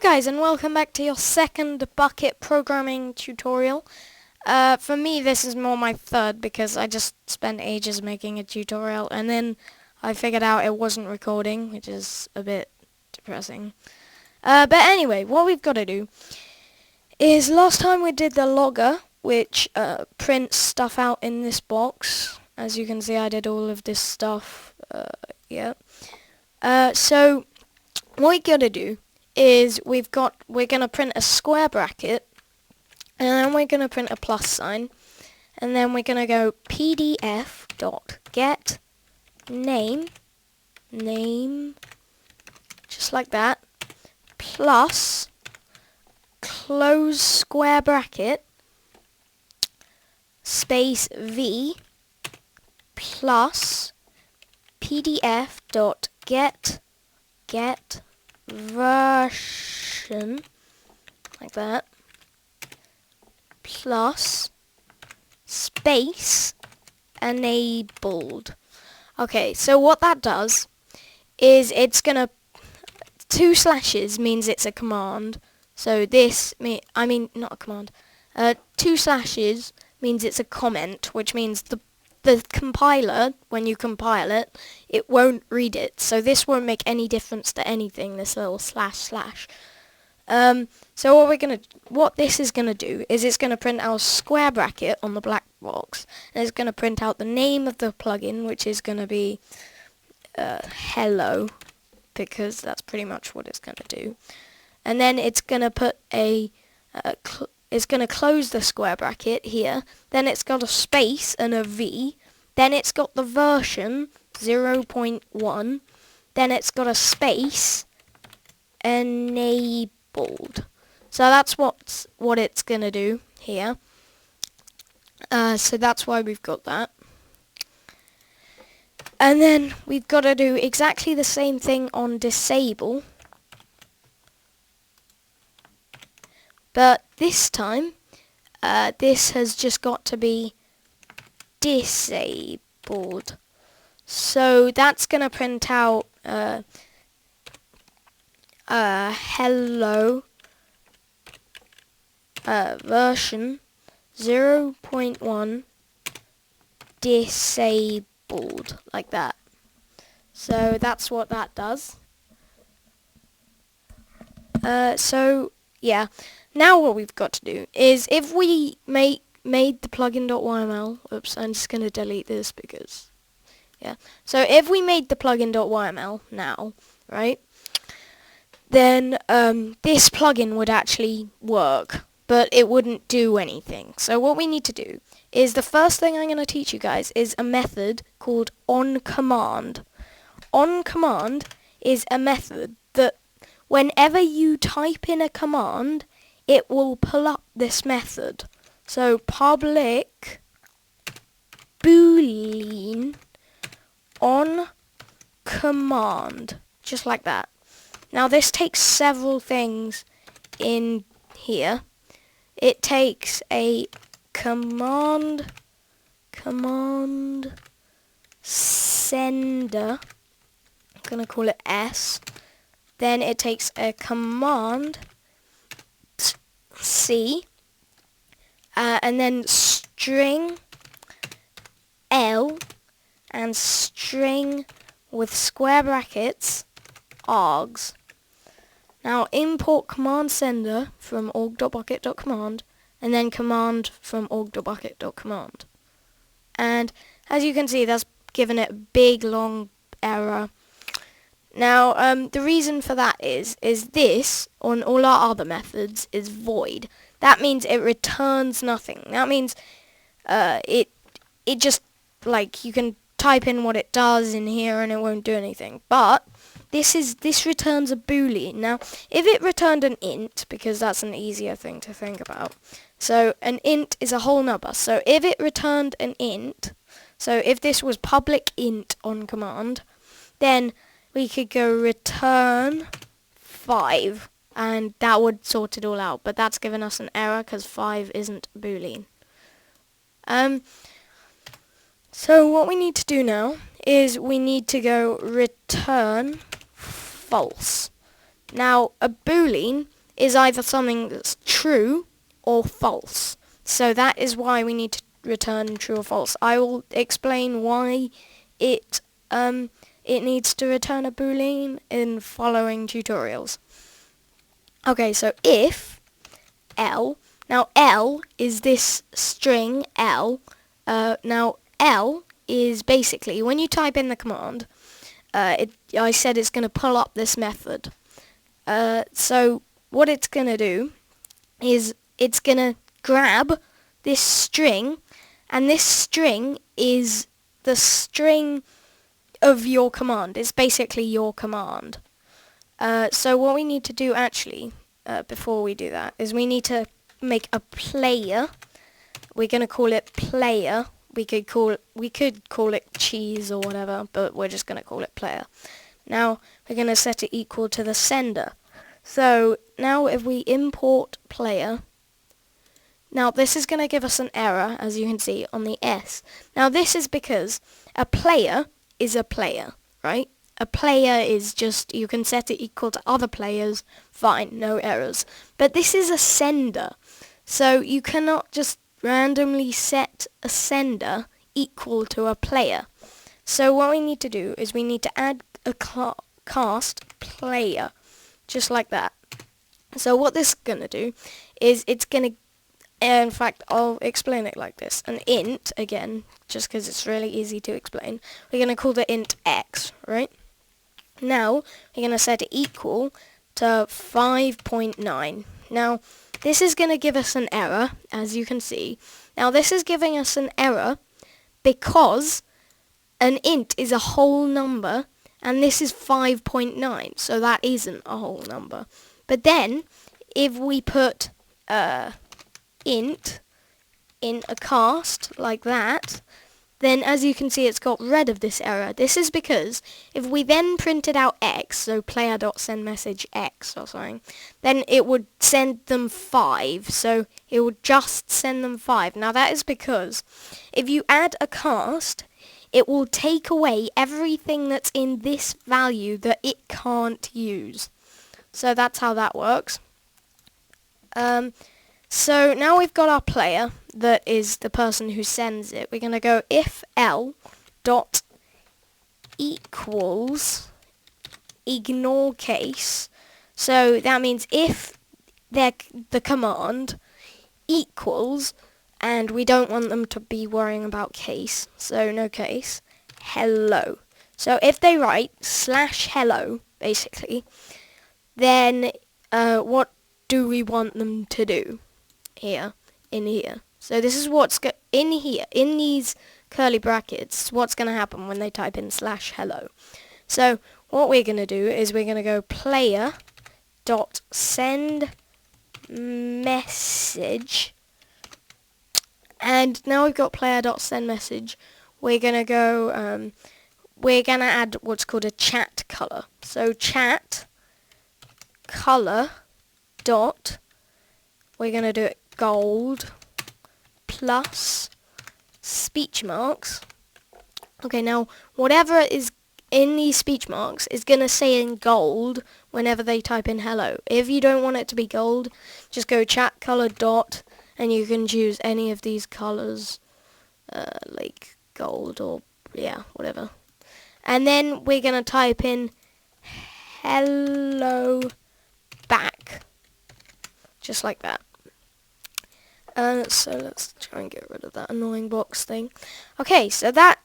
guys, and welcome back to your second Bukkit programming tutorial. For me this is more my third because I just spent ages making a tutorial and then I figured out it wasn't recording, which is a bit depressing. But anyway, what we've got to do is last time we did the logger, which prints stuff out in this box. As you can see, I did all of this stuff. So what we got to do is we're going to print a square bracket, and then we're going to print a plus sign, and then we're going to go pdf.get name, just like that, plus close square bracket, space v, plus pdf.get version, like that, plus space enabled. Okay, so what that does is it's gonna, 2 slashes means it's a command. So this, not a command. 2 slashes means it's a comment, which means the compiler, when you compile it, it won't read it. So this won't make any difference to anything, this little slash. So what this is gonna do is it's gonna print out a square bracket on the black box, and it's gonna print out the name of the plugin, which is gonna be hello, because that's pretty much what it's gonna do. And then it's gonna put it's going to close the square bracket here, then it's got a space and a V, then it's got the version 0.1, then it's got a space enabled. So that's what it's going to do here. So that's why we've got that. And then we've got to do exactly the same thing on disable. But this time, this has just got to be disabled. So that's going to print out hello version 0.1 disabled, like that. So that's what that does. Yeah. Now what we've got to do is, if we made the plugin.yml, oops, I'm just going to delete this because, yeah. So if we made the plugin.yml now, right, then this plugin would actually work, but it wouldn't do anything. So what we need to do is, the first thing I'm going to teach you guys is a method called onCommand. onCommand is a method that whenever you type in a command, it will pull up this method. So public boolean on command, just like that. Now this takes several things in here. It takes a command sender, I'm gonna call it S. Then it takes a command C, and then string L, and string with square brackets args. Now import command sender from org.bukkit.command, and then command from org.bukkit.command. And as you can see, that's given it a big long error. Now, the reason for that is this, on all our other methods, is void. That means it returns nothing. That means it just, like, you can type in what it does in here and it won't do anything. But this returns a boolean. Now, if it returned an int, because that's an easier thing to think about. So an int is a whole number. So if it returned an int, so if this was public int on command, then we could go return 5, and that would sort it all out. But that's given us an error because 5 isn't a boolean. So what we need to do now is we need to go return false. Now, a boolean is either something that's true or false. So that is why we need to return true or false. I will explain why it needs to return a boolean in following tutorials. Okay, so if L, now L is this string L. Now L is basically, when you type in the command, I said it's going to pull up this method. So what it's going to do is it's going to grab this string, and this string is the string of your command. It's basically your command. So what we need to do actually, before we do that, is we need to make a player. We're going to call it player. We could call it cheese or whatever, but we're just going to call it player. Now we're going to set it equal to the sender. So now if we import player, now this is going to give us an error, as you can see on the S. Now this is because a player is a player, right? A player is just, you can set it equal to other players, fine, no errors. But this is a sender, so you cannot just randomly set a sender equal to a player. So what we need to do is we need to add a cast player, just like that. So what this is going to do is it's going to, in fact I'll explain it like this, an int, again, just because it's really easy to explain, we're going to call the int x, right? Now we're going to set it equal to 5.9. Now this is going to give us an error, as you can see. Now this is giving us an error because an int is a whole number and this is 5.9, so that isn't a whole number. But then if we put int in a cast like that, then as you can see it's got rid of this error. This is because if we then printed out x, so player.sendMessage x or something, then it would send them 5, so it would just send them 5. Now that is because if you add a cast, it will take away everything that's in this value that it can't use. So that's how that works. So now we've got our player, that is the person who sends it. We're going to go if L dot equals ignore case. So that means if the command equals, and we don't want them to be worrying about case, so no case, hello. So if they write /hello, basically, then what do we want them to do? In here. So this is what's in here, in these curly brackets, what's going to happen when they type in /hello. So what we're going to do is we're going to go player dot send message, and now we've got player dot send message. We're going to go, we're going to add what's called a chat color. So chat color dot, we're going to do it gold plus speech marks. Okay, now whatever is in these speech marks is going to say in gold whenever they type in hello. If you don't want it to be gold, just go chat color dot, and you can choose any of these colors, like gold or yeah, whatever. And then we're going to type in hello back, just like that. So let's try and get rid of that annoying box thing. Okay, so that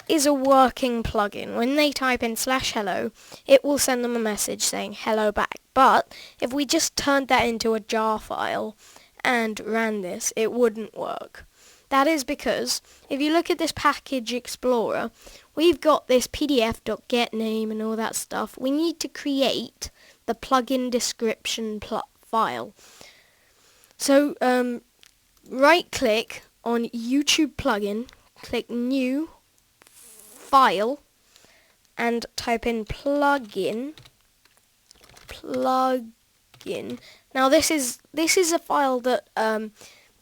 is a working plugin. When they type in /hello, it will send them a message saying hello back. But if we just turned that into a jar file and ran this, it wouldn't work. That is because if you look at this package explorer, we've got this pdf.getName and all that stuff. We need to create the plugin description file. So right click on YouTube plugin, click new file, and type in plugin. Now this is a file that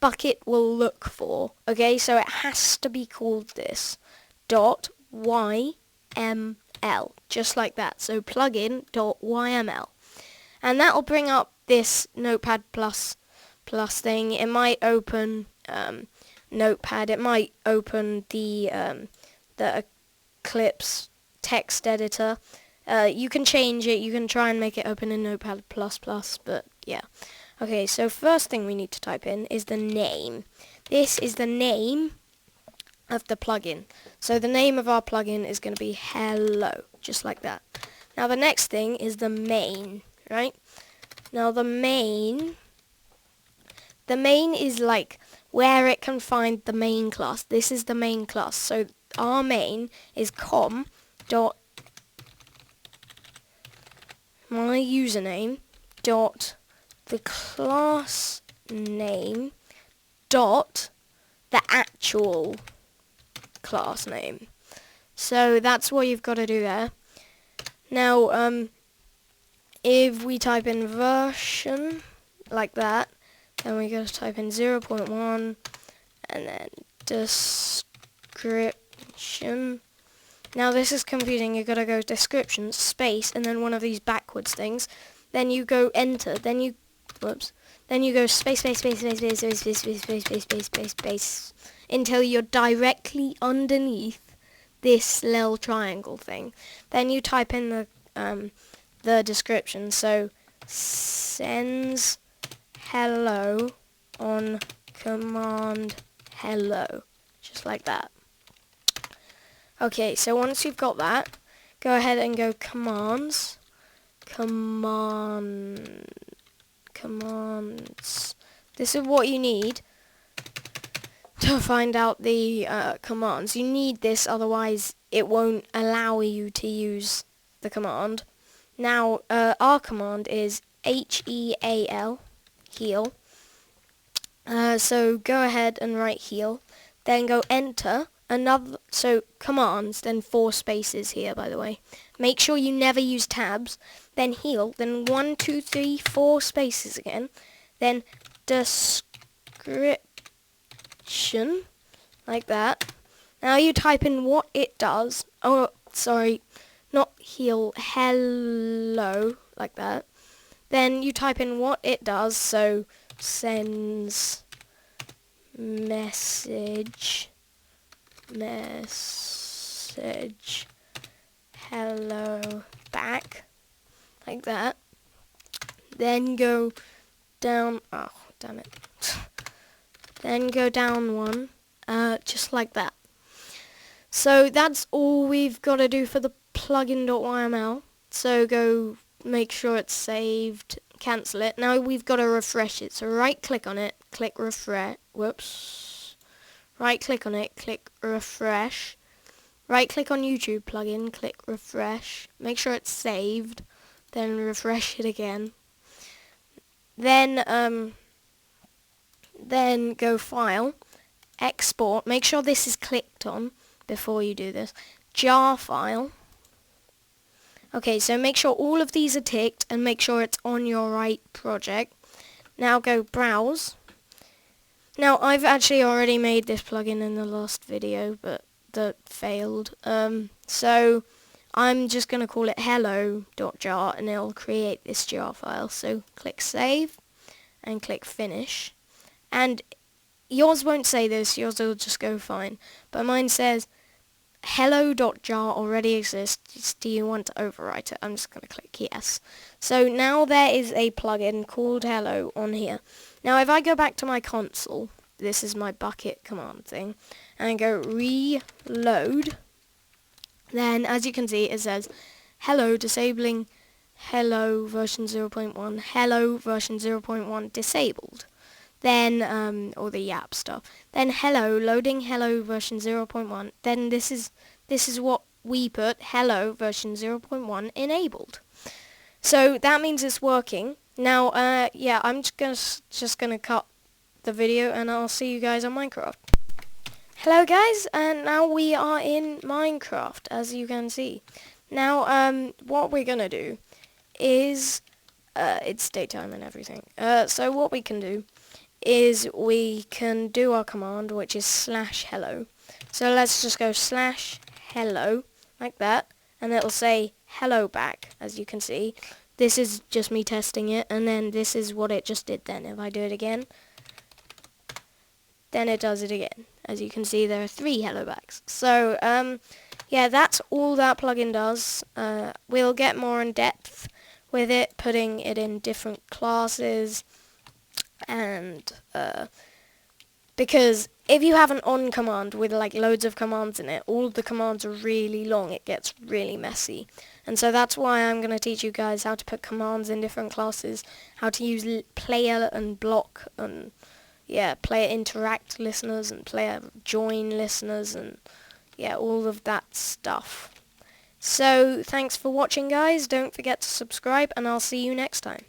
Bukkit will look for. Okay, so it has to be called this .yml, just like that. So plugin.yml. and that'll bring up this Notepad++ thing. It might open Notepad. It might open the Eclipse text editor. You can change it. You can try and make it open in Notepad++, but yeah. Okay, so first thing we need to type in is the name. This is the name of the plugin. So the name of our plugin is going to be hello, just like that. Now the next thing is the main, right? Now the main is like where it can find the main class. This is the main class. So our main is my username dot the class name dot the actual class name. So that's what you've got to do there. Now if we type in version like that, then we got to type in 0.1 and then description. Now this is confusing. You got to go description space and then one of these backwards things. Then you go enter. Then you go space until you're directly underneath this little triangle thing. Then you type in the description. So sends hello on command hello, just like that. Okay, so once you've got that, go ahead and go commands. This is what you need to find out the commands. You need this, otherwise it won't allow you to use the command. Now, our command is heal, heal. So go ahead and write heal, then go enter. So commands, then 4 spaces here, by the way. Make sure you never use tabs. Then heal, then 1, 2, 3, 4 spaces again. Then description, like that. Now you type in what it does. Oh, sorry, not heal, hello, like that. Then you type in what it does. So sends message hello back, like that. Then go down, oh damn it, then go down one, just like that. So that's all we've got to do for the plugin.yml. So go make sure it's saved, cancel it. Now we've got to refresh it, so right click on it, click refresh, right click on it, click refresh. Right click on YouTube plugin, click refresh. Make sure it's saved, then refresh it again. Then go file, export. Make sure this is clicked on before you do this. Jar file. Okay, so make sure all of these are ticked and make sure it's on your right project. Now go browse. Now, I've actually already made this plugin in the last video, but that failed. So I'm just going to call it hello.jar, and it'll create this jar file. So click save and click finish. And yours won't say this, yours will just go fine. But mine says hello.jar already exists. Do you want to overwrite it? I'm just going to click yes. So now there is a plugin called hello on here. Now if I go back to my console, this is my Bukkit command thing, and go reload, then as you can see it says hello disabling, hello version 0.1, hello version 0.1 disabled. Then all the yap stuff. Then hello loading, hello version 0.1. Then this is what we put, hello version 0.1 enabled. So that means it's working. Now yeah, I'm just gonna cut the video and I'll see you guys on Minecraft. Hello guys, and now we are in Minecraft, as you can see. Now what we're gonna do is it's daytime and everything. So what we can do is we can do our command, which is /hello. So let's just go /hello like that, and it'll say hello back, as you can see. this is just me testing it, and then this is what it just did then. If I do it again, then it does it again. As you can see, there are 3 hello bags. So, yeah, that's all that plugin does. We'll get more in depth with it, putting it in different classes, and because if you have an on command with like loads of commands in it, all of the commands are really long, it gets really messy. And so that's why I'm going to teach you guys how to put commands in different classes, how to use player and block, and yeah, player interact listeners and player join listeners, and yeah, all of that stuff. So thanks for watching, guys. Don't forget to subscribe, and I'll see you next time.